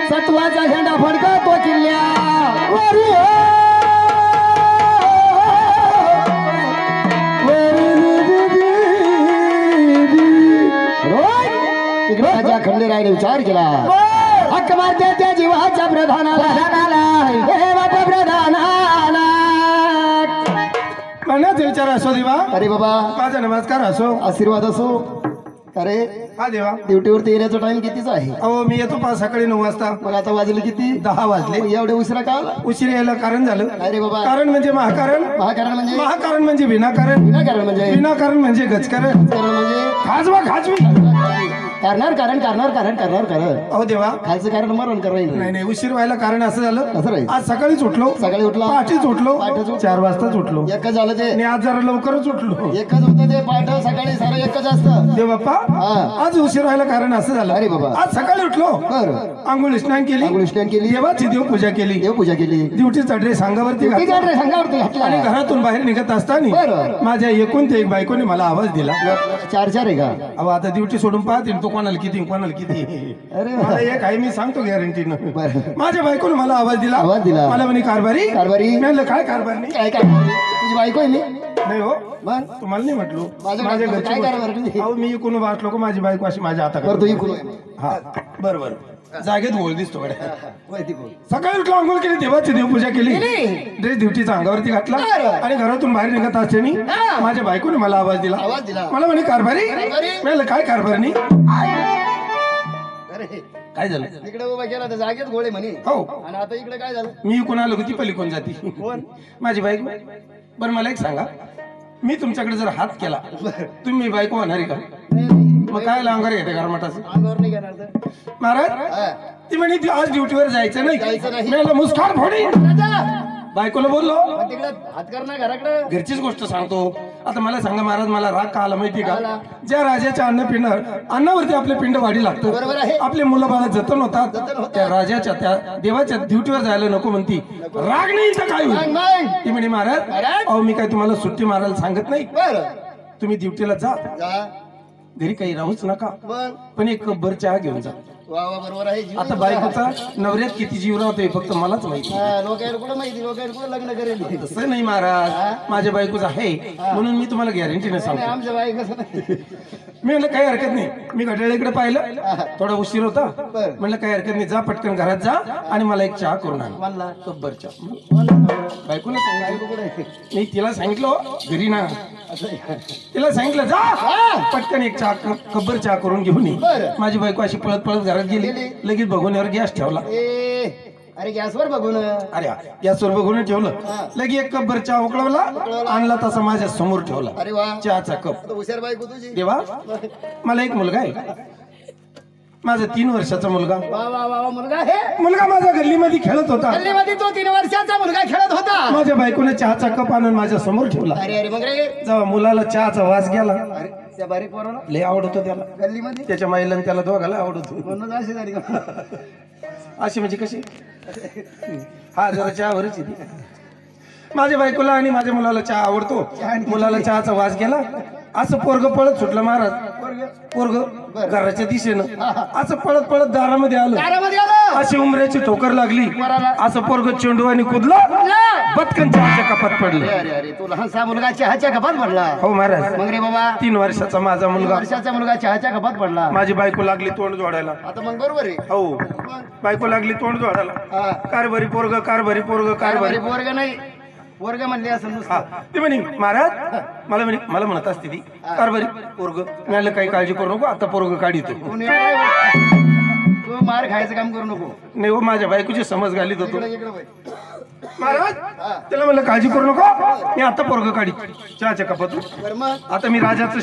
सत्वाचा झेंडा फडकतो किल्ल्यावर राजा खंडेरायाने विचार केला हक्क मारते त्या जीवाच्या प्रधानाला हे बाबा प्रधानाला मनाचा विचार असो देवा. अरे बाबा माझा नमस्कार असो, आशीर्वाद असो. अरे हा देवा. ड्युटीवरती येण्याचा टाइम कितीचा आहे? अहो मी येतो सकाळी 9 वाजता. मग आता वाजले किती? 10 वाजले. एवढे उशिरा का आला? उशीर यायला कारण झालं. अरे बाबा कारण म्हणजे महाकारण. महाकारण म्हणजे महाकारण म्हणजे विनाकारण. विनाकारण म्हणजे विनाकारण म्हणजे गजकारण. कारण म्हणजे खाजवा खाजवी. करणार कारण अहो देवा खायचं कारण मरण करायचं नाही नाही उशीर व्हायला कारण असं झालं. असं राहील. आज सकाळीच उठलो. सकाळी उठला पहाटेच उठलो. पहाटेच उठलो. 4 वाजताच उठलो. एकच झालं ते. आणि आज जरा लवकरच उठलो. एकच होतं ते पाठ सकाळी सारं एकच असतं. देव बाप्पा हा. आज उशीर व्हायला कारण असं झालं. अरे बाबा. आज सकाळी उठलो. बरं. आंघोळ स्नान केली. आंघोळ स्नान केली. देवाची देवपूजा केली. देवपूजा केली. ड्युटीचा ड्रेस अंगावरती किती घातला. ड्रेस अंगावरती घातला. आणि घरातून बाहेर निघत असताना बरं. माझ्या एकूण ते एक बायकोने मला आवाज दिला. 4 आहे का? अहो आता ड्युटी सोडून पाहते तो कोणाला किती कोणाला किती. अरे मला एक आहे मी सांगतो गॅरंटीनं. बरं. माझ्या बायकोने मला आवाज दिला. मला म्हणे कारभारी. कारभारी. मी म्हणलं काय कारभार नाही. काय तुझी बायको आहे मी? नाही हो मग तुम्हाला नाही म्हटलो. माझ्या माझ्या काय घरची कारभार तुझी? गोष्ट. अहो मी इकडून वाटलो का माझी बायको अशी माझ्या बरं हाताकडे. तुझी कुल हा बरोबर जागेत बोल दिसतो गड्या. माहिती कोण? सकाळी उठलो आंघोळ केली देवाची देवपूजा केली. ड्रेस ड्युटीचा अंगावरती घातला. आणि घरातून बाहेर निघत असताना माझ्या बायकोने मला आवाज दिला. मला म्हणे कारभारी. मी म्हणलं काय कारभार नाही. अरे काय झालं. इकडे उभा केला तर जागेत गोळे म्हणे. हो आणि आता इकडे काय झालं? मी कोणाला होती पलीकडून जाती. कोण? माझी बायको. बरं मला एक सांगा मी तुमच्याकडे जर हात केला तुम्ही बायको होणार आहे का? मग काय लांगर घेते गारमाटाचं. अंगावर नाही घेणार तर महाराज ती म्हणे ती आज ड्युटीवर जायचं नाही. जायचं नाही. मी म्हणलं मुस्कान फोडी. बायकोला बोललो मग तिकडे हात कर ना घराकडे. घरचीच गोष्ट सांगतो. आता मला सांगा महाराज मला राग का आला माहिती का? ज्या राजाच्या अन्नपिंड अन्नावरती आपले पिंड वाढी बरोबर आहे. लागतं. आपले मुलं बाळा जतन होतात. त्या राजाच्या त्या देवाच्या ड्युटीवर जायला नको म्हणती. राग नाही तर काय होईल. ती म्हणे महाराज अहो मी काय तुम्हाला सुट्टी मारायला सांगत नाही. बरं तुम्ही ड्युटीला जा. जा. घरी काही राहूच नका. मग पण एक कब्बर चहा घेऊन जा. वा वा बरोबर आहे. जीव आता बायकोचा नवऱ्यात किती जीव राहतोय फक्त मलाच माहिती. लोकांना कुठं माहिती? लोकांना कुठं लग्न करेल? तसं नाही महाराज माझ्या बायकोच आहे म्हणून मी तुम्हाला गॅरंटीने सांगतो. आमच्या बाई कसं नाही. मी म्हणलं काही हरकत नाही. मी घड्याळीकडे पाहिलं थोडा उशीर होता. म्हणलं काही हरकत नाही जा पटकन घरात जा आणि मला एक चहा करून आण. म्हणला कब्बर चहा. बायकोला सांगितलं. मी तिला सांगितलं घरी ना तिला सांगितलं जा पटकन एक चहा कब्बर चहा करून घेऊन ये. माझी बायको अशी पळत पळत घरात गेली. लगेच भगोन्यावर गॅस ठेवला. अरे गॅसवर बघून अरे गॅसवर बघून ठेवलं. लगे एक कप भर चहा उकळवला आणला तसा माझ्या समोर ठेवला. अरे वा चहाचा कप. हुशार बायको तुझी. देवा मला एक मुलगा आहे. माझा 3 वर्षाचा मुलगा. वा वा वा मुलगा आहे. मुलगा माझा गल्लीमध्ये खेळत होता. गल्लीमध्ये तो 3 वर्षाचा मुलगा खेळत होता. माझ्या बायकोने चहाचा कप आणून माझ्या समोर ठेवला. अरे अरे मग रे जेव्हा मुलाला चहाचा वास गेला अरे त्या बारीक पोराला लय आवडतो त्याला. गल्लीमध्ये त्याच्या महिलांनी त्याला दोघाला आवडतो. म्हणून अशी झाली का? अशी म्हणजे कशी हा जरा चहावरच येते. माझ्या बायकोला आणि माझ्या मुलाला चहा आवडतो. मुलाला चहाचा वास गेला असं पोरग पळत सुटलं महाराज. पोरग घराच्या दिशेनं असं पळत पळत दारामध्ये आलं. अशी उमऱ्याची ठोकर लागली. असं पोरग चेंडू आणि कुदलं पटकन चहाच्या कपात पडलं. अरे अरे तू लहानसा मुलगा चहाच्या कपात पडला. हो महाराज. मग रे बाबा 3 वर्षाचा माझा मुलगा. वर्षाचा मुलगा चहाच्या कपात पडला. माझी बायको लागली तोंड जोडायला. आता मग बरोबर आहे. हो बायको लागली तोंड जोडायला. कारभारी पोरग कारभारी पोरग कारभारी. पोरग नाही वर्ग म्हणले असं ते म्हणे महाराज मला म्हणत असते ती कारभारी पोरग. मी काही काळजी करू नको आता पोरग काढितो. तू मार खायचं काम करू नको. नाही हो माझ्या बायकोची समज घालीत होतो महाराज. त्याला म्हणलं काळजी करू नको मी आता पोरग काढी चहाच्या कपातून. आता मी राजाचा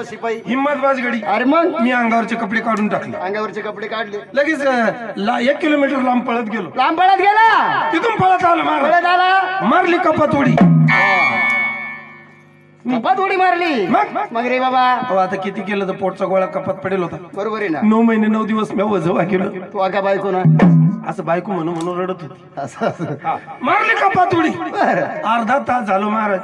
शिपाई हिम्मत बाजगडी. अरे मग मी अंगावरचे कपडे काढून टाकले. अंगावरचे कपडे काढले. लगेच 1 किलोमीटर लांब पळत गेलो. लांब पळत गेला. तिथून पळत आलो महाराज. मारली कपात उडी. कपात उडी मारली. मग रे बाबा आता किती केलं तर पोटचा गोळा कपात पडेल होता. बरोबर आहे ना. 9 महिने 9 दिवस मी वजवा केलं. तू आका बायको ना असं बायको म्हणून रडत होती. मारली कपात उडी. अर्धा तास झालो महाराज.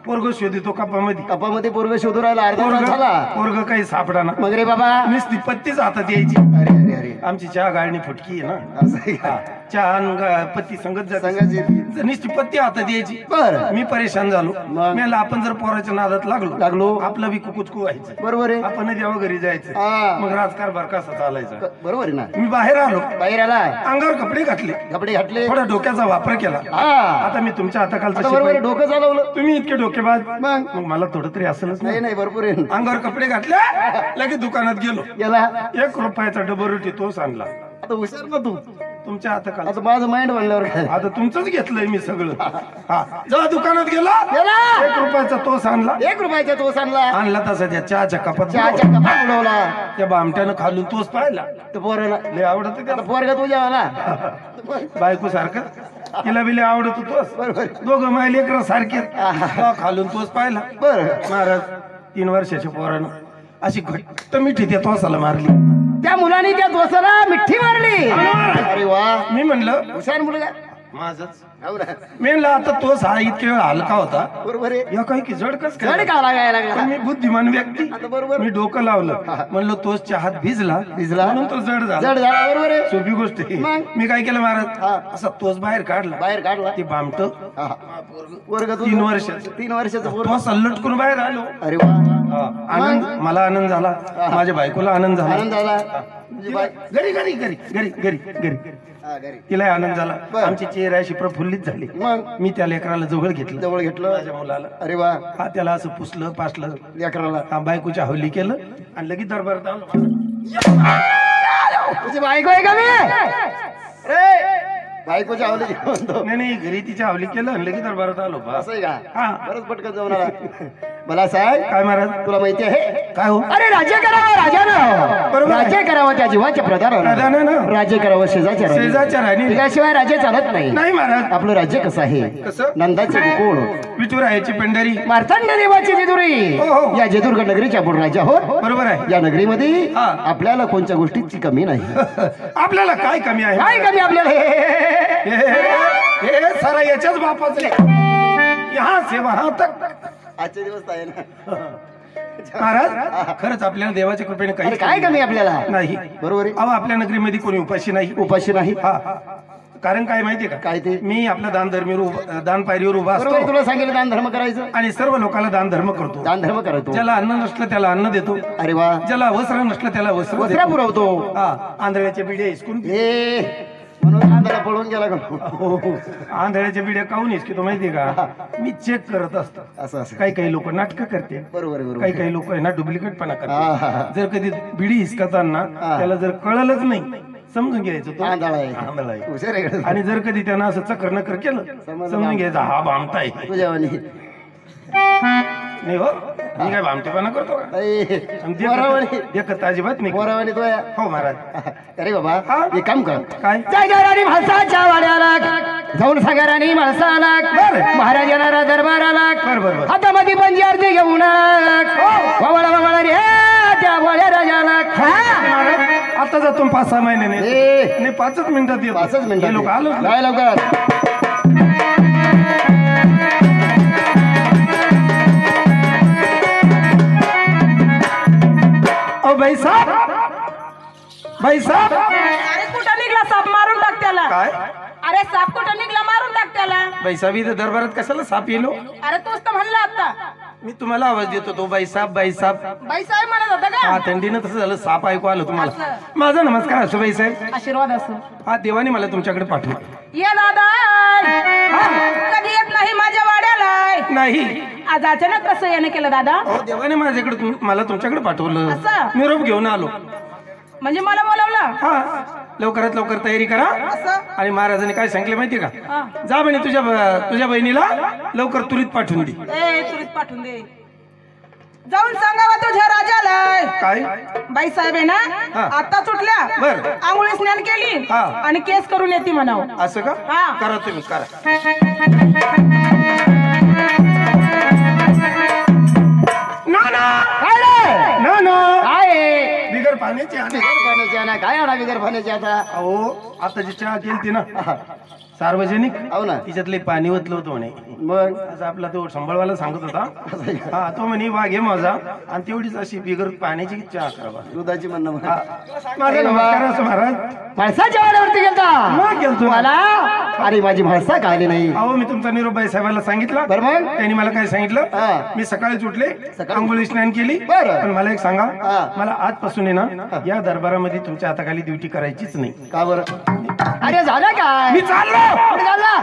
पोरग शोधितो कपामध्ये पोरग शोधू राहिला. अर्धा तास झाला. पोरग काही सापडा ना. मग रे बाबा नुसती पत्तीच हातात यायची. अरे अरे अरे आमची चहा गाळणी फुटकी आहे ना. असं आहे का? चहा आणि पत्ती संगत जाते. संघाची नुसती पत्ती हातात द्यायची. बर मी परेशान झालो. मग? मी आपण जर पोराच्या नादात लागलो आपलं बी कुकुचकू व्हायचं. बरोबर आहे. आपण देवा घरी जायचं. हा. मग राजकारभार कसा चालायचा. बरोबर आहे ना. मी बाहेर आलो. बाहेर आला अंगावर कपडे घातले. कपडे घातले. थोडा डोक्याचा वापर केला. हा आता मी तुमच्या हाताखालचा आता बरोबर आहे, शिपाई. डोकं चालवलं. तुम्ही इतके डोकेबाज. मग मग मला थोडं तरी असलच नाही नाही. नाही भरपूर आहे. अंगावर कपडे घातले लगेच दुकानात गेलो. गेला 1 रुपयाचा डबल रोटी तोच आणला. आता हुशार ना तू. तुमच्या हाताखाली. आता माझं माइंड म्हणल्यावर काय आता तुमचंच घेतलंय मी सगळं. हा जेव्हा दुकानात गेला गेला 1 रुपयाचा तोच आणला. 1 रुपयाचा तोस आणला. आणला तसा त्या चहाच्या कपात चहाच्या कपात उडवला. त्या बामट्यानं खालून तोच पाहिला. तर पोराला लय आवडत आता त्याला. पोरगा तुझ्या आला. बायको सारखं तिला बी लय आवडत तोच. बरोबर दोघं माय लेकरं सारखे खालून तोच पाहिला. बर महाराज 3 वर्षाच्या पोरानं अशी घट्ट मिठी त्या तोसाला मारली. त्या मुलाने त्या दोसाला मिठी मारली. अरे वा मी म्हणलं हुशार मुलगा. माझच हो ना. मी म्हणलं आता तोच हा इतके वेळ हलका होता. बरोबर आहे. या काही की जडकच चढ काय. का लागायला पण लागला. मी बुद्धिमान व्यक्ती. आता बरोबर मी डोकं लावलं. म्हणलं तोच चहात भिजला भिजला. म्हणून तो जड झाला. जड झाला. बरोबर आहे. सोपी गोष्ट आहे. मग? मी काय केलं महाराज हा. असा तोच बाहेर काढला. बाहेर काढला. ते बामट वर्ग 3 वर्षाचं. 3 वर्षाचं पोरग. तो सल्लट करून बाहेर आलो. अरे वा आनंद मला आनंद झाला. माझ्या बायकोला आनंद झाला. आनंद झाला. तुझी बाय घरी घरी घरी घरी घरी घरी हा घरी तिला आनंद झाला. बरं. आमची चेहरा अशी प्रफुल्लित झाली. मग मी त्या लेकराला जवळ घेतलं. जवळ घेतलं. माझ्या मुलाला अरे वा हा त्याला असं पुसलं पासलं. लेकराला हा बायकोच्या हवली केलं आणि लगेच दरबारात आलो. तुझी बायको आहे का मी रे बायकोच्या आवली म्हणतो. नाही नाही घरी तिच्या हवली केलं आणि लगेच दरबारात आलो. बस. असं आहे का. हा. बरंच पटकन जाऊन आला. मला साहेब काय महाराज तुला माहिती आहे काय हो अरे राज्य करावं राजानं. बरोबर आहे. राज्य करावं त्या जीवाच्या प्रधान आहे ना. राज्य करावं शेजाच्या राणी. शेजाच्या राणी. त्याशिवाय राज्य चालत नाही. नाही महाराज आपलं राज्य कसं आहे कसं नंदाचे गोकुळ विठुरायाची पेंढारी मार्तंड देवाची जेजुरी हो, हो. या जेजुरगड नगरीच्या आपण राजा हो बरोबर आहे. या नगरीमध्ये हा. आपल्याला कोणत्या गोष्टीची कमी नाही. आपल्याला काय कमी आहे काय कमी आपल्याला हे सारा याच्याच बापाचं आहे. यहाँ से वहां तक. आजचे दिवस आहे ना. महाराज खरंच आपल्याला देवाच्या कृपेने अरे काही काय कमी आपल्याला नाही. बरोबर आहे. अहो आपल्या नगरीमध्ये कोणी उपाशी नाही. उपाशी नाही. हा कारण काय माहितीये का काय ते मी आपल्या दान पायरीवर उभा बरोबर असतो तुला सांगितलं दान धर्म करायचं. आणि सर्व लोकांना दान धर्म करतो. दान धर्म करतो. ज्याला अन्न नसलं त्याला अन्न देतो. अरे वा ज्याला वस्त्र नसलं त्याला वस्त्र वस्त्र देतो. पुरवतो. हा आंधळ्याच्या बिड्या हिसकून ए म्हणून आंधळा पळून गेला का. आंधळ्याच्या बिड्या काहून हिसकितो माहितीये का मी चेक करत असतो. असं असं काही काही लोक नाटकं करते. बरोबर आहे, बरोबर काही काही लोक आहे ना डुप्लिकेटपणा हा, करतात. हा, हा. जर कधी बिडी हिसकताना त्याला जर कळलंच नाही समजून घ्यायचं तो आंधळा आहे. आंधळा आहे. हुशार आहे का? आणि जर कधी त्यांना असं चक्कर नकर केलं समजून घ्यायचं हा भामटा आहे. तुझ्या वाणी. नाही हो मी काय भामटेपणा करतो का ए, आणि पोरावाणी. देखत अजिबात नाही. पोरावाणी तो आहे. हो महाराज अरे बाबा हा? एक काम कर. काय जय जय राणी म्हाळसाच्या वाड्याला जाऊन सांगा राणी म्हाळसाला बरं. महाराज येणारा दरबाराला बरं, बरं, बरं. हातामध्ये पंजी आरती घेऊन ववळा ववळा रे त्या भोळ्या राजाला महाराज आता जातो 5-6 महिन्याने ए. नाही 5च मिनिटात येतो. 5च मिनिटात हे लोक आलो काय लवकर भाई साहब भाई साहब अरे कुठं निघला साप मारून टाक त्याला. काय अरे साप कुठं निघला मारून टाक त्याला. भाई साहेब इथं दरबारात कशाला साप येलो. अरे तूच तर म्हणला आता. मी तुम्हाला आवाज देत होतो बाई साहेब बाई साहेब. बाई साहेब म्हणत होता का. हा थंडीनं तसं झालं साप ऐकू आलं तुम्हाला. असं. माझा नमस्कार असो बाई साहेब. आशीर्वाद असो. हा देवाने मला तुमच्याकडे पाठवलं. ये दादा कधी येत नाही माझ्या वाड्याला. नाही आज अचानक कसं येणं केलं दादा. हो देवाने माझ्याकडे मला तुमच्याकडे पाठवलं. असं? निरोप घेऊन आलो. म्हणजे मला बोलवलं. हा लवकरात लवकर तयारी करा. असं. आणि महाराजांनी काय सांगितलं माहितीये का हा. जा म्हणे तुझ्या बहिणीला लवकर तुरीत पाठवून दे. ए तुरीत पाठवून दे. जाऊन सांगावा तुझ्या राजाला. काय बाई साहेब आहे हा. ना आता सुटल्या. बरं. आंघोळी स्नान केली हा. आणि केस करून येते म्हणावं. असं का हा. करा तुम्ही करा. ना ना काय रे ना ना काय आहे? बिगर पाण्याची आणि बिगर पाण्याची आणा. काय आणा बिगर पाण्याची आता. अहो आता जी चहा केली ना सार्वजनिक हो ना. तिच्यातले पाणी ओतलं होतं म्हणे. मग असं आपला तो संबळवाला सांगत होता. हा तो म्हणे वाघ आहे माझा आणि तेवढीच अशी बिगर पाण्याची चहा करा. दुधाची म्हणणं मग. माझा नमस्कार असो महाराज. माणसाच्या वाड्यावरती गेलता मग गेलतो तुम्हाला अरे माझी भाषा का आली नाही. अहो मी तुमचा निरोप बाई साहेबांना सांगितलं. बरं मग त्यांनी मला काय सांगितलं. हा. मी सकाळीच उठले सकाळी? आंघोळी स्नान केली. बरं. पण मला एक सांगा हा. मला आजपासून आहे ना या दरबारामध्ये तुमच्या हाताखाली ड्युटी करायचीच नाही. का बरं. अरे झालं काय मी चाललो कुठे चालला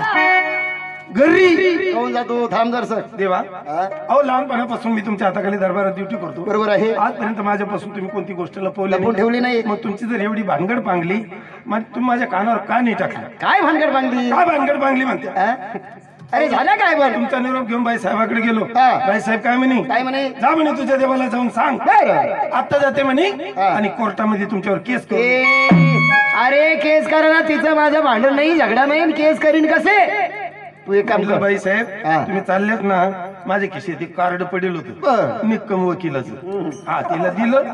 घरी. कोण जातो थांब जर सर. देवा अहो लहानपणापासून मी तुमच्या हाताखाली दरबारात ड्युटी करतो. बरोबर आहे. आजपर्यंत माझ्यापासून तुम्ही कोणती गोष्ट लपवली लपून ठेवली नाही. मग तुमची जर एवढी भानगड पांगली मग तुम्ही माझ्या कानावर का नाही टाकलं. काय भानगड बांधली. काय भानगड पांगली म्हणते. अरे झालं काय पण तुमचा निरोप घेऊन बाई साहेबाकडे गेलो. हा. बाई साहेब काय म्हणे. काय म्हणे. जा म्हणे तुझ्या देवाला जाऊन सांग. बरं. आता जाते म्हणे हा. आणि कोर्टामध्ये तुमच्यावर केस करू. अरे केस करायला तिचं माझं भांडण नाही झगडा नाही केस करीन कसे. तू एक काम म्हटलं कर. बाई साहेब हा. तुम्ही चाललेत ना माझ्या खिशेत एक कार्ड पडेल होतं बरं. निक्कम वकिलाचं. हा तिला दिलं.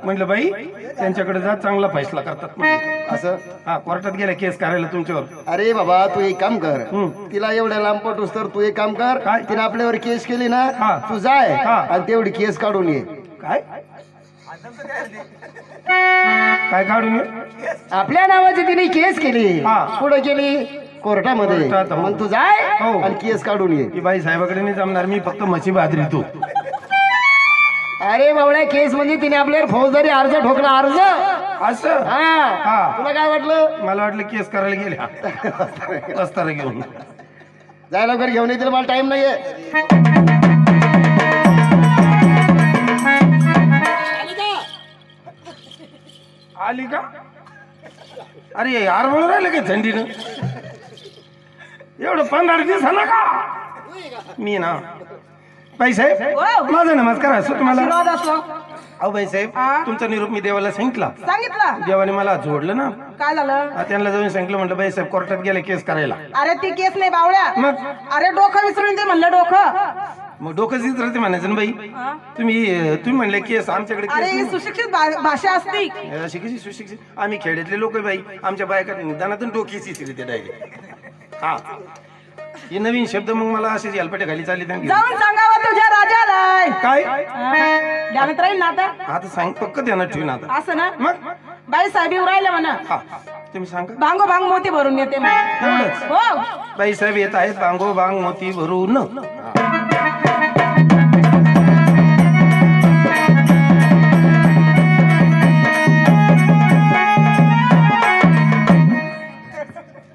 म्हटलं बाई त्यांच्याकडे जा चांगला फैसला करतात म्हटलं. असं. हा कोर्टात गेल्या केस करायला तुमच्यावर. अरे बाबा तू एक काम कर. तिला एवढ्या लांब पटूस तर तू एक काम कर. काय? तिने आपल्यावर केस केली ना हा. तू जाय हा. आणि तेवढी केस काढून ये. काय काय काढून ये? आपल्या नावाची तिने केस केली हा. पुढे केली कोर्टामध्ये. कोर्टात, हो. मग तू जाय हो. आणि केस काढून ये. की बाई साहेबाकडे नाही जमणार मी फक्त म्हशी बाजरीतो. अरे बावळ्या केस म्हणजे तिने आपल्यावर फौजदारी अर्ज ठोकला अर्ज. असं हा हा. तुला काय वाटलं. मला वाटलं केस करायला गेल्या वस्तारा घेऊन. जायला लवकर घेऊन येतील मला टाइम नाहीये. आली का. अरे यार म्हणून राहिलं का थंडीनं. एवढं 15 दिवस झाला का. मी ना बाई साहेब हो. माझा नमस्कार असो तुम्हाला. आशीर्वाद असो. अहो बाई साहेब हा. तुमचा निरोप मी देवाला सांगितला. सांगितलं देवाने मला जोडलं ना. काय झालं. त्यांना जाऊन सांगितलं म्हटलं बाई साहेब कोर्टात गेले केस करायला. अरे ती केस नाही बावळ्या. मग अरे डोकं विसरून दे म्हणलं डोकं. मग डोकं जित राहते म्हणायचं ना बाई. हा. तुम्ही म्हणले केस आमच्याकडे अरे ही केस सुशिक्षित भाषा असती. नाही. अशी कशी सुशिक्षित आम्ही खेड्यातले लोक बाई आमच्या बायका निदानातून डोकीच येते डायरेक्ट. हा हे नवीन शब्द मग मला असेच हेलपाटे खाली चालले त्यांनी. जाऊन सांगावं तुझ्या राजाला. काय ध्यानात राहील ना आता. आता सांग पक्क ध्यानात ठेवून आता. असं ना मग बाई साहेब येऊ राहिलं म्हणा. हा तुम्ही सांगा भांगो भांग मोती भरून येते म्हणे. एवढंच. हो बाई साहेब येत आहेत बांगो बांग मोती भरून.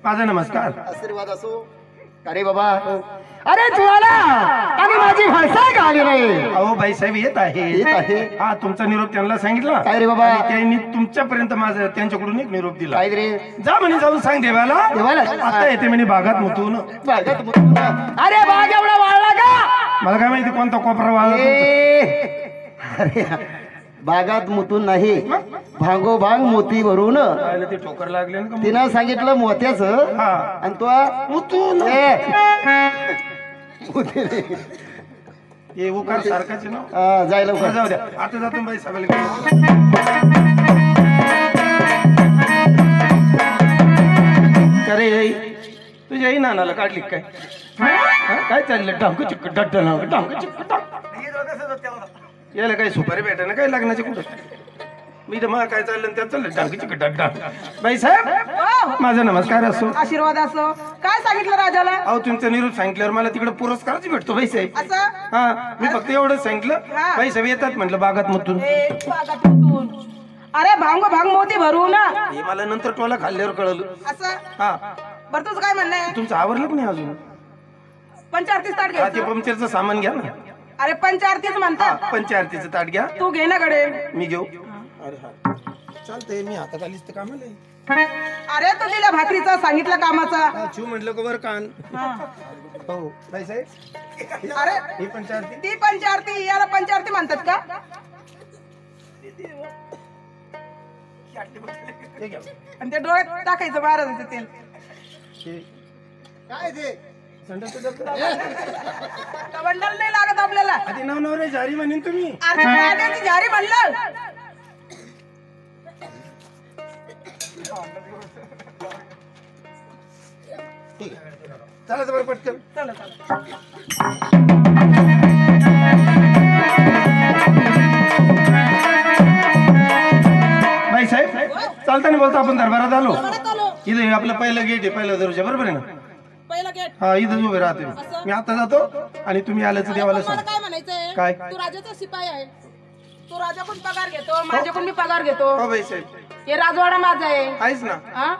माझा नमस्कार. आशीर्वाद असो. अरे बाबा अरे तुला आणि माझी भाषा का आली नाही. अहो बाई साहेब येत आहे. येत आहे. हा तुमचा निरोप त्यांना सांगितला. काय रे बाबा? आणि त्यांनी तुमच्यापर्यंत माझं त्यांच्याकडून एक निरोप दिला. काय रे जा म्हणे जाऊन सांग देवाला. देवाला? आता येते म्हणे बागात मुतून. बागात मुतून. अरे बाग एवढा वाळला का. मला काय माहिती कोणता कोपरा वाळला तुमचा. अरे बागात मुतून नाही भांगो भांग मोती भरून. पाहिलं ते ठोकर लागले ना का? तिनं सांगितलं मोत्याचं हा आणि तो मुतून. मोती रे. हे उकार सारखाचे ना. जायला बरं, जाऊ द्या आता जातो बाई साहेबाला. अरे तुझ्या आई नानाला काढली का काय. हा? काय चाललं डांग चिक्क डड्ड डांग चिक्क डांग. याला काय सुपारी भेटा ना काय लग्नाचे कुठं. मी तर मला काय चाललं त्यात चाललं डांग चिक्क डड्ड. बाई साहेब हो. माझा नमस्कार असो. आशीर्वाद असो. काय सांगितलं राजाला. अहो तुमचा निरोप सांगितल्यावर मला तिकडे पुरस्कारच भेटतो बाई साहेब. असं हा मी फक्त एवढंच सांगितलं. हा. बाई साहेब येतात म्हटलं बागात मधून. बागात उतरून. अरे भांगो भांग मोती भरू ना. हे मला नंतर टोला खाल्ल्यावर कळलं. असं हा बरं तुझं काय म्हणणं आहे. तुमचं आवरलं का नाही अजून. पंचारतीच ताट हा ते घ्यायचं. पंक्चरचं सामान घ्या ना. अरे पंचारतीच हा म्हणतात. पंचारतीचं ताट घ्या. तू घे ना कडे. मी घेऊ. अरे हा चालतंय मी हातात आलीच तर कामाला आहे. अरे तू दिल्या भाकरीचा सांगितलं कामाचा. हा, शिव म्हटलं का बरं कान. हा. हो बाई साहेब अरे ही पंचारती. ती पंचारती याला पंचारती म्हणतात का. हे घ्या. आणि ते डोळ्यात टाकायचं महाराजाचं तेल. हे काय ते संडासचं डबकं. बंडल नाही लागत आपल्याला. आधी नाव नवरे जारी म्हणेन तुम्ही. अरे पाण्याची झारी म्हणलं. ठीक आहे चला बरं पटकन. चला चला. बाई साहेब चालताना बोलतो आपण दरबारात आलो. परत आलो. इथे आपलं पहिलं गेट आहे पहिला दरवाजा बरोबर आहे ना. पहिला गेट. हा इथं उभे राहते मी आता जातो आणि तुम्ही आल्याचं देवाला मला सांग. काय म्हणायचंय काय? तू राजाचा शिपाई आहे. तू राजाकडून पगार घेतो माझ्याकडून मी पगार घेतो. हो बाई साहेब हे राजवाडा माझा आहे. आहेच ना. हा?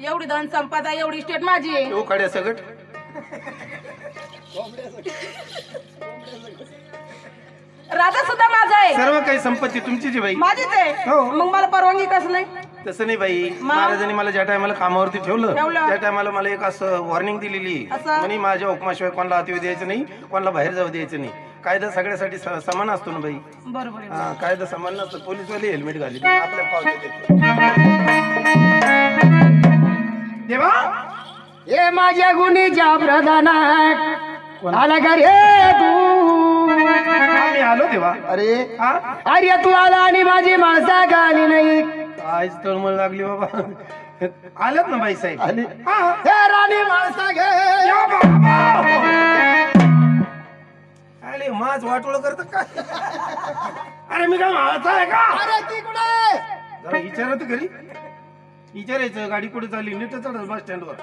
एवढी धन संपदा एवढी स्टेट माझी आहे. हो खड्या सगट राजा सुद्धा माझा आहे. सर्व काही संपत्ती तुमचीच आहे बाई. माझीच आहे. हो. मग मला परवानगी कसं नाही? तसं नाही बाई महाराजांनी मला ज्या टायमाला कामावरती ठेवलं ठेवलं. त्या टायमाला मला एक असं वॉर्निंग दिलेली असं? म्हणे माझ्या हुकमाशिवाय कोणाला आत येऊ द्यायचं नाही कोणाला बाहेर जाऊ द्यायचं नाही. कायदा सगळ्यासाठी समान असतो ना बाई. बरोबर आहे. हा कायदा समान नसतो. पोलीसवाले हेल्मेट घाली आपल्या पावते देतो. देवा हे माझ्या गुणीच्या प्रधाना आला का रे तू? आम्ही आलो देवा. अरे हा अरे तू आला आणि माझी माणसा गाली नाही. आज तळमळ लागली बाबा. आल्यात ना बाई साहेब. आली. हा हे राणी माणसा घे. या बाबा. अरे माझ वाटोळ करत काय. अरे मी काय माळाचा आहे का. अरे ती कुठे? जरा विचारत घरी विचारायचं गाडी कुठे चालली नीट चढ बस स्टँडवर.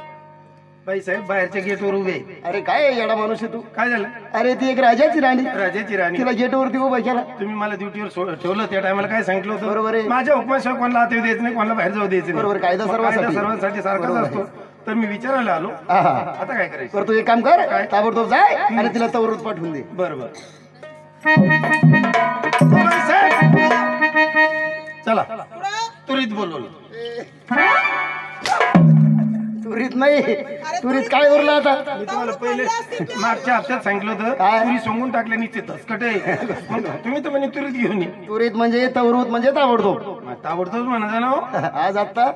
बाई साहेब बाहेरच्या गेटवर उभे आहे. अरे काय येडा माणूस आहे तू. काय झालं. अरे ती एक राजाची राणी राजाची राणी. तिला गेटवरती उभा केला. तुम्ही मला ड्युटीवर ठेवलं त्या टायमाला काय सांगितलं होतं. बरोबर आहे. माझ्या हुकमाशिवाय कोणाला आत येऊ द्यायचं नाही कोणाला बाहेर जाऊ द्यायचं नाही. बरोबर, कायदा मग सर्वांसाठी. सर्वांसाठी सारखाच असतो. तर मी विचारायला आलो हा. आता काय करायचं. बरं तू एक काम कर ताबडतोब जाय आणि तिला तवरूत पाठवून दे. बरोबर चला तुरीत बोलवलं. तुरीत नाही तुरीत काय उरलं आता. मी तुम्हाला पहिले मागच्या हप्त्यात सांगितलं होतं काय? तुरी सोंगून टाकले निश्चित धसकट आहे. मग तुम्ही तर म्हणे तुरीत घेऊन ये. तुरीत म्हणजे तवरूत म्हणजे ताबडतोब. मग ताबडतोब म्हणायचं ना हो. आज आता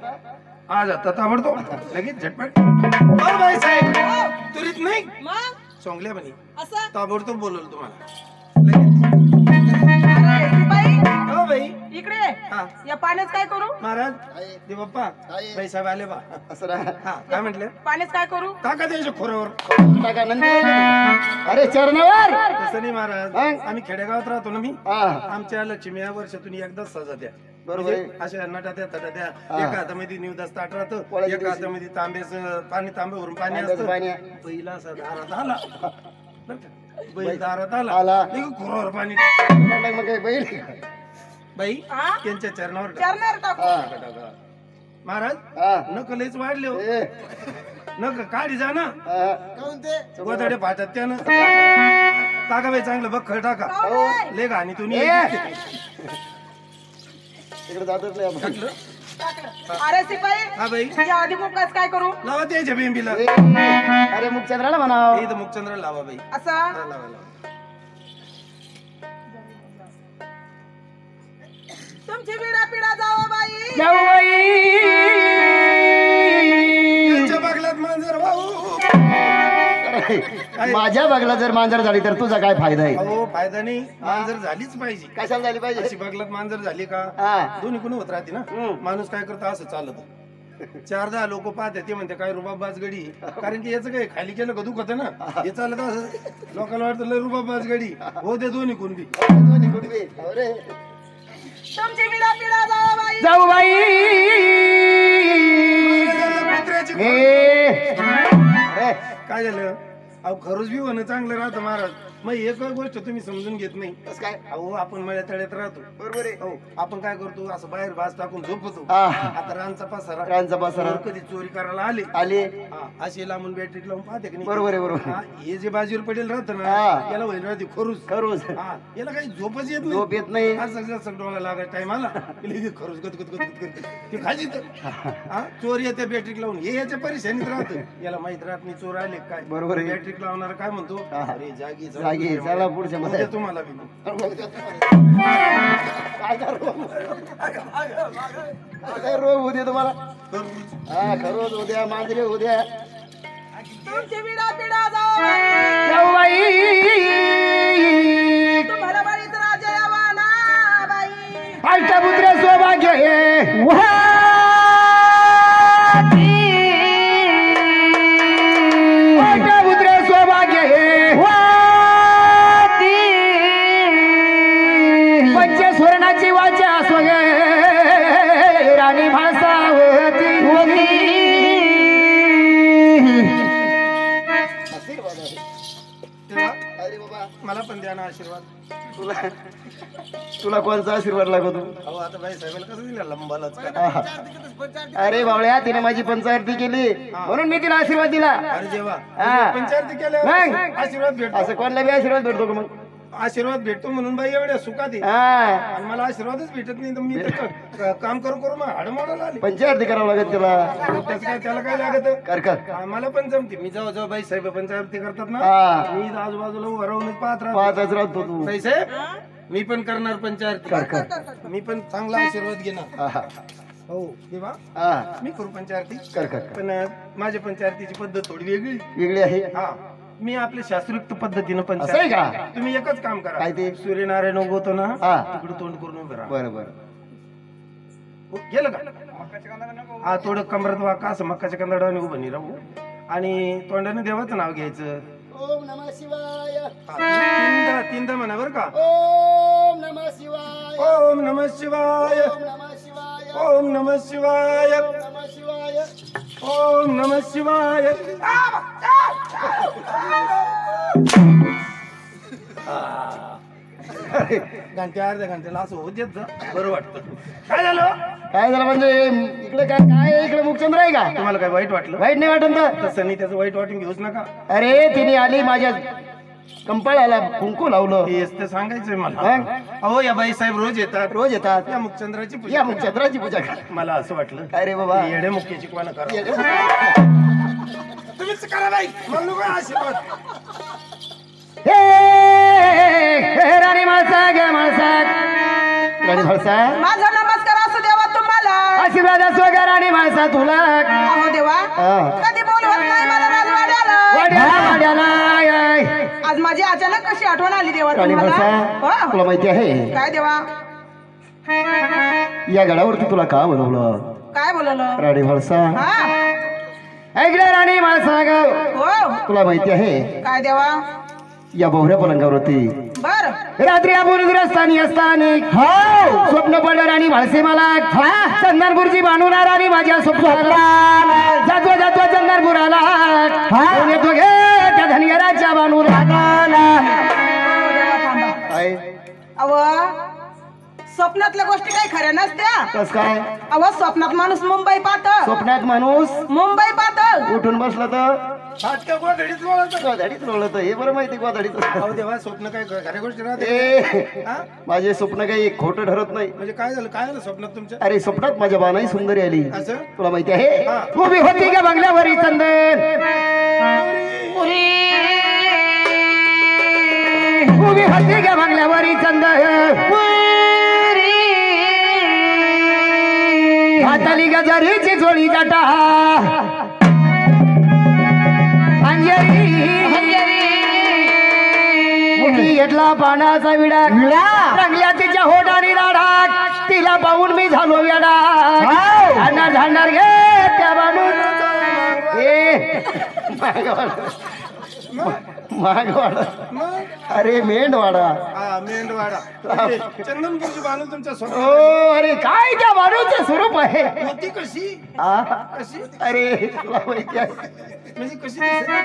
आज आता ताबडतोब लगेच झटपट. हो बाई साहेब तुरीत नाही मग सोंगल्या म्हणे असं ताबडतोब बोलवलं तुम्हाला लगेच. अरे शिपाई हो बाई इकडे ये. हा या पाण्यात काय करू? महाराज दे बाप्पा आहे. बाई साहेब आले बा. असं राहा. हा काय म्हटलं पाण्यात काय करू? टाका द्यायच्या खोऱ्यावर. टाका नंदी. अरे चरणावर. तसं नाही महाराज मग? आम्ही खेडेगावात राहतो ना मी. हा आमच्या लक्ष्मी या वर्षातून एकदाच सजा द्या. बरोबर आहे. म्हणजे अशा नटात्या तटात्या हा. एका हातामध्ये निवदास ताट राहतं पोळ्याच्या एका दिवशी. हातामध्ये तांब्याचं पाणी तांब्यावरून पाणी तांब्याचं असतं. पाणी. बैला असा दारात आला बरं का? बैल दारात आला आला. लगेच खोरावर पाणी. मग काय बैल. बाई हा? त्यांच्या चरणावर टाक. चरणार टाकू. टाका. महाराज हा. नक लयच वाढले हो. ए, नक काढी जा ना हा. गोदाडे फाटत त्यानं टाका बाई चांगलं बघ टाका हो नाही. ले घाणी तुम्ही इकडे जातच नाही आपण. टाकलं. टाकलं. अरे शिपाई हा बाई या आधी मुकास काय करू? लावा त्याच्या बेंबीला. ए, अरे मुखचंद्राला म्हणाव. इथं मुखचंद्र लावा बाई. असं हा, लावा लावा. तुमची विडा पिडा जावं बाई. त्यांच्या बागलात मांजर वाहू. माझ्या बागला जर मांजर झाली तर तुझा काय फायदा आहे. अहो फायदा नाही मांजर झालीच पाहिजे. कशाला झाली पाहिजे. अशी बागलात मांजर झाली का हा. दोन्ही कोणी होत राहते ना. माणूस काय करतो असं चालत 4-10 लोक पाहते ते म्हणते काय रुबाब बाजगडी. कारण की याचं काय खाली केलं का दुखत ना हे चालत असं लोकांना वाटतं लय रुबाब बाजगडी हो ते दोन्ही कोण बी. दोन्ही कुठे. अरे तुमची विडा पिडा जावं बाई. जाऊ बाई. कुत्र्याची ए, अरे काय झालं अहो खरोच बी होणं चांगलं राहतं महाराज. मग एक गोष्ट तुम्ही समजून घेत नाही. कसं काय. अहो आपण मळ्या तळ्यात राहतो बरोबर आहे. हो आपण काय करतो असं बाहेर भास टाकून झोपतो. हा. आता रानचा पसारा रानचा पसारा. वर कधी चोरी करायला आले आले. हा, असे लांबून बॅटरी लावून पाहते की नाही. बरोबर आहे. बरोबर हा, हे जे बाजूवर पडेल राहतं ना हा. याला होईल राहते खरूच. खरोच हा याला काही झोपच येत झोप येत नाही. असं जसं डोळा लागत टाइम आला खरूच गत गत गत गत ते खाली हा चोर येते बॅटरी लावून हे याच्या परेशानीत राहतं. याला माहित राहत नाही चोर आले काय. बरोबर आहे. बॅटरी लावणार काय म्हणतो हा. अरे जागी जागी चला पुढच्या मध्ये. उद्या तुम्हाला बी. काय रोग उद्या तुम्हाला. खरूच. हा खरोच उद्या मांजरे उद्या. तुमची विडा पिडा जावं बाई. जाऊ बाई. तुम्हाला बाईच राजा यावा ना बाई. अष्टपुत्र सौभाग्य हे मला पण द्या ना आशीर्वाद. तुला तुला कोणचा आशीर्वाद लागतो? अहो आता बाई साहेबाला कसं दिलं लंबालाच का? आहा. अरे बावळ्या, तिने माझी पंचारती केली म्हणून मी तिला आशीर्वाद दिला. अरे जेव्हा हा. पंचायती केल्यावर मग? आशीर्वाद भेटतो. असं कोणाला बी आशीर्वाद भेटतो का मग? आशीर्वाद भेटतो म्हणून बाई एवढ्या सुखात आहे. हा, आणि मला आशीर्वादच भेटत नाही तर मी तर काम करू करू मग हाड मोडायला आली. पंचारती करावं लागत त्याला. त्याचं काय त्याला काय लागत? कर कर. मला पण जमते. मी जेव्हा बाई साहेब पंचायती करतात ना, हा. मी इथं आजूबाजूला उभं राहूनच पाहत राहतो. पाहतच राहतो तू. बाई साहेब मी पण करणार पंचायती. कर कर. मी पण चांगला आशीर्वाद घेणार. आहा. हो देवा हा. मी करू पंचायती. कर कर कर. पण माझ्या पंचायतीची पद्धत थोडी वेगळी. वेगळी आहे. हा मी आपल्या शास्त्रोक्त पद्धतीनं असं आहे पंचायत. का? तुम्ही एकच काम करा. काय ते? सूर्यनारायण उगवतो ना, हा. तिकडे तोंड करून उभे राहा. बरं बरं. गेलं का? हा थोडं कमरात वाका असं मक्काच्या कंदाडाने उभं नाही राहू आणि तोंडाने देवाचं नाव घ्यायचं. ओम नमः शिवाय. तीनदा म्हणा बरं का. ओम नमः शिवाय. ओम नमः शिवाय. ओम नमः शिवाय. ओम नमः शिवाय. नमः शिवाय. ओम नमः शिवाय. घंट्या अर्ध्या घंट्याला असं होत येत बरं वाटतं. काय झालं? काय झालं म्हणजे इकडे काय काय आहे? इकडे मुखचंद्र आहे का? तुम्हाला काय वाईट वाटलं? वाईट नाही वाटत ना? तसं नाही, त्याचं वाईट वाटून घेऊच नका. अरे तिने आली माझ्या कंपाळाला कुंकू लावलं. तेच ते सांगायचंय मला. मग? अहो या बाई साहेब रोज येतात. रोज येतात. या मुखचंद्राची पूजा या मुखचंद्राची पूजा कर. मला असं वाटलं काय रे बाबा? येडे मुख्याची कोणा करा. तुम्हीच करा बाई. मला नको आशीर्वाद. हे राणी माणसा गे माणसा राणी भाळसा. माझा नमस्कार असू देवा तुम्हाला. आशीर्वाद असो गा राणी माणसा तुला. अहो देवा हा. कधी बोलवत नाही मला राजवाड्याला. वाड्याला वाड्याला आज माझी अचानक कशी आठवण आली देवा राणी तुम्हाला. भाळसा, हो. तुला माहिती आहे काय देवा? या गडावरती तुला का बोलवलं? काय बोलवलं? राणी भाळसा, हा ऐकलं राणी माणसा ग. हो. तुला माहिती आहे काय देवा? या बोहऱ्या पलंगावरती बर रात्री आपण रस्तानी असतानी हो स्वप्न पडलं राणी म्हाळसे मला. चंदनपूरची बांधून राणी माझ्या स्वप्नात जातो जातो चंदनपुराला. येतो घे त्या धनगराच्या बांधून आहे. अव स्वप्नातल्या गोष्टी काही खऱ्या नसत्या. कस काय? अव स्वप्नात माणूस मुंबई पाहत. स्वप्नात माणूस मुंबई पाहत. उठून बसला तर फाटक्या गोधडीत लोळायचं. गोधडीत लोळत. हे बरं माहिती गोधडीचं. अहो देवा स्वप्न काय खऱ्या गोष्टी राहते. ए, हा? माझे स्वप्न काही खोटं ठरत नाही. म्हणजे काय झालं? काय झालं स्वप्नात तुमच्या? अरे स्वप्नात माझ्या बानाई सुंदरी आली. असं? तुला माहिती आहे? हा. उभी होती का बंगल्यावरी चंदन. उभी होती का बंगल्यावरी चंदन. हाताली गजरीची झोळी जाटा अंजरी मुठी घेतला पानाचा विडा रंगल्या तिच्या होडानी राडा. तिला पाहून मी झालो वेडा. झाडणार झाडणार घे त्या बांधून मागवाडा. मग अरे मेंढवाडा. हा मेंढवाडा. चंदनपूरची बानू तुमच्या ओ स्वप्नात अरे काय त्या बाणूचं स्वरूप आहे. होती कशी? आ? कशी अरे तुला माहिती आहे म्हणजे कशी दिसते?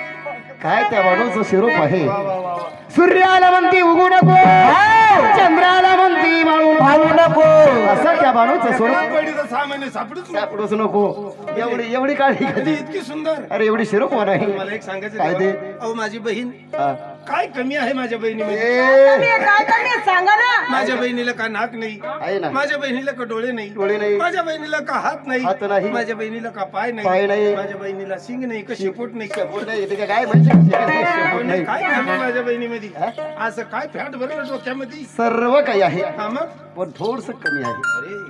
काय त्या बाणूचं स्वरूप आहे? वा वा वा वा. सूर्याला म्हणती उगू नको चंद्राला म्हणती माळू नको. असं त्या बाणूचं स्वरूप. रामवाडीचं सामान्य सापडूच नको. सापडूच नको. एवढी एवढी काळजी ती कधी? इतकी सुंदर. अरे एवढी शिरूप होणार आहे. मला एक सांगायचं काय ते? देवा. अहो माझी बहीण हा. काय कमी आहे माझ्या बहिणीमध्ये? ए, काय कमी आहे सांगा ना. माझ्या बहिणीला का नाक नाही, आहे ना. माझ्या बहिणीला का डोळे नाही, डोळे नाही. माझ्या बहिणीला का हात नाही, हात नाही. माझ्या बहिणीला का पाय पाय नाही. नाही, माझ्या बहिणीला शिंग नाही का शेपूट नाही. शेपूट नाही. ते काय माहिती? शेपूट नाही. काय कमी माझ्या बहिणीमध्ये? असं काय फॅट भरलं डोक्यामध्ये? सर्व काही आहे हा मग पण थोडस कमी आहे. अरे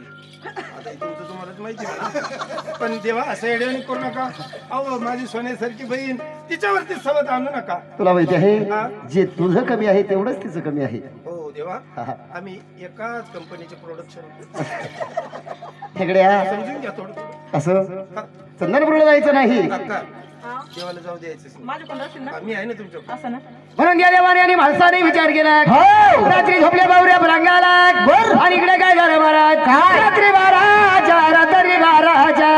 आता हे तुमचं तुम्हालाच माहिती म्हणा. पण देवा असं येड्याने करू नका. अहो माझी सोन्यासारखी बहीण, तिच्यावरती सवत आणू नका. तुला माहिती आहे हा. जे तुझं कमी आहे तेवढंच तिचं कमी आहे. हो देवा हा, हा. आम्ही एकाच कंपनीचे प्रोडक्शन हेगड्या समजून घ्या थोडं थोडं. असं चंदनपूरला जायचं नाही. काका देवाला जाऊ द्यायचं नाही. माझ्या पण राहशील ना मी आहे ना तुमच्या. असं ना. म्हणून त्या देवाने आणि माणसाने विचार केला. रात्री झोपल्या बावऱ्या रंगाला आणि इकडे काय झालं महाराज? रात्री 12च्या रात्री 12च्या